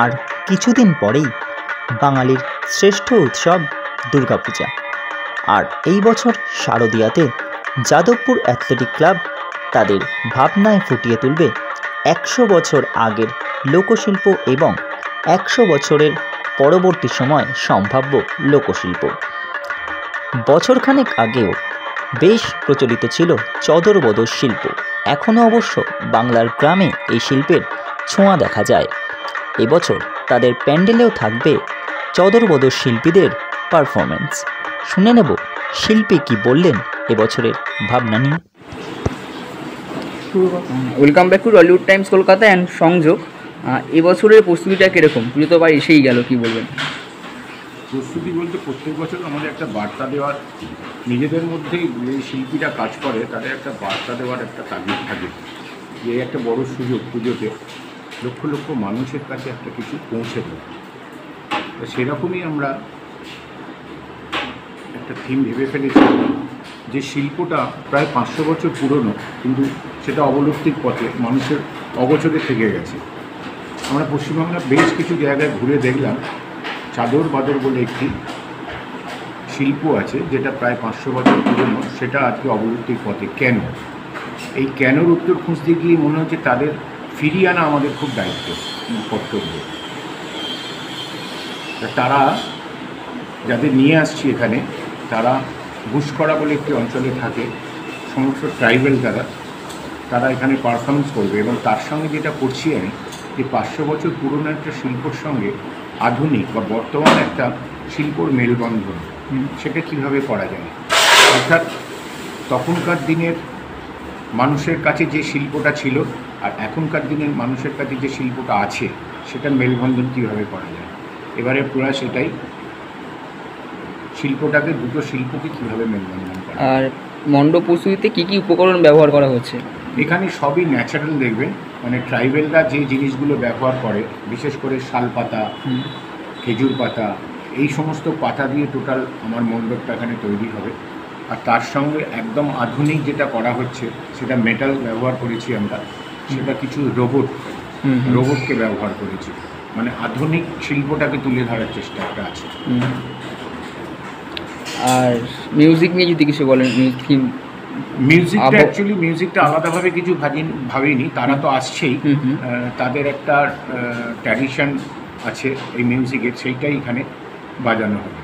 আর কিছুদিন পরেই বাঙালির শ্রেষ্ঠ উৎসব দুর্গাপূজা। আর এই বছর শারদীয়াতে যাদবপুর অ্যাথলেটিক ক্লাব তাদের ভাবনায় ফুটিয়ে তুলবে 100 বছর আগের লোকশিল্প এবং 100 বছরের পরবর্তী সময় সম্ভাব্য লোকশিল্প। বছরখানেক আগেও বেশ প্রচলিত ছিল চদরবদর শিল্প। এখনও অবশ্য বাংলার গ্রামে এই শিল্পের ছোঁয়া দেখা যায়। এবছর তাদের প্যান্ডেলেও থাকবে চদরবদর শিল্পীদের পারফরমেন্স। শুনে নেব শিল্পী কি বললেন এবছরের ভাবনা নিয়ে। Welcome back to Tollywood Times Kolkata and সংযোগ। এবছরের প্রস্তুতিটা কীরকম? পুজো তো আবার এসেই গেল, কি বলবেন? প্রস্তুতি বলতে প্রত্যেক বছর আমাদের একটা বার্তা দেওয়ার, নিজেদের মধ্যেই যে শিল্পীরা কাজ করে তাদের একটা বার্তা দেওয়ার একটা তাগিদ থাকে যে একটা বড় সুযোগ পুজোতে লক্ষ লক্ষ মানুষের কাছে একটা কিছু পৌঁছে দেয়। তো সেরকমই আমরা একটা থিম ভেবে ফেলেছি যে শিল্পটা প্রায় 500 বছর পুরনো, কিন্তু সেটা অবলুপ্তির পথে, মানুষের অগোচরে থেকে গেছে। আমরা পশ্চিমবাংলার বেশ কিছু জায়গায় ঘুরে দেখলাম চাদর বাদর বলে একটি শিল্প আছে যেটা প্রায় 500 বছর পুরনো, সেটা আজকে অবলুপ্তির পথে। কেন? এই কেনর উত্তর খুঁজতে গিয়ে মনে হচ্ছে তাদের ফিরিয়ে আনা আমাদের খুব দায়িত্ব, কর্তব্য। তারা যাদের নিয়ে আসছি এখানে, তারা ঘুষকরা বলে একটি অঞ্চলে থাকে, সমস্ত ট্রাইবেল তারা এখানে পারফরমেন্স করবে। এবং তার সঙ্গে যেটা করছি আমি, যে 500 বছর পুরনো একটা শিল্পর সঙ্গে আধুনিক বা বর্তমান একটা শিল্পর মেলবন্ধন, সেটা কীভাবে করা যায়। অর্থাৎ তখনকার দিনের মানুষের কাছে যে শিল্পটা ছিল আর এখনকার দিনের মানুষের কাছে যে শিল্পটা আছে, সেটার মেলবন্ধন কীভাবে করা যায়। এবারে প্রয়াস এটাই, শিল্পটাকে, দুটো শিল্পকে কীভাবে মেলবন্ধন করা। আর মণ্ডপ প্রস্তুতিতে কী কী উপকরণ ব্যবহার করা হচ্ছে? এখানে সবই ন্যাচারাল দেখবেন, মানে ট্রাইবেলরা যে জিনিসগুলো ব্যবহার করে, বিশেষ করে শাল পাতা, খেজুর পাতা, এই সমস্ত পাতা দিয়ে টোটাল আমার মণ্ডপটা এখানে তৈরি হবে। আর তার সঙ্গে একদম আধুনিক যেটা করা হচ্ছে, সেটা মেটাল ব্যবহার করেছি আমরা, সেটা কিছু রোবটকে ব্যবহার করেছি, মানে আধুনিক শিল্পটাকে তুলে ধরার চেষ্টা একটা আছে। আর মিউজিক নিয়ে যদি কিছু বলেন, মিউজিকটা অ্যাকচুয়ালি মিউজিকটা আলাদাভাবে কিছু ভাবিনি, তারা তো আসছেই, তাদের একটা ট্র্যাডিশন আছে এই মিউজিকের, সেইটাই এখানে বাজানো হবে।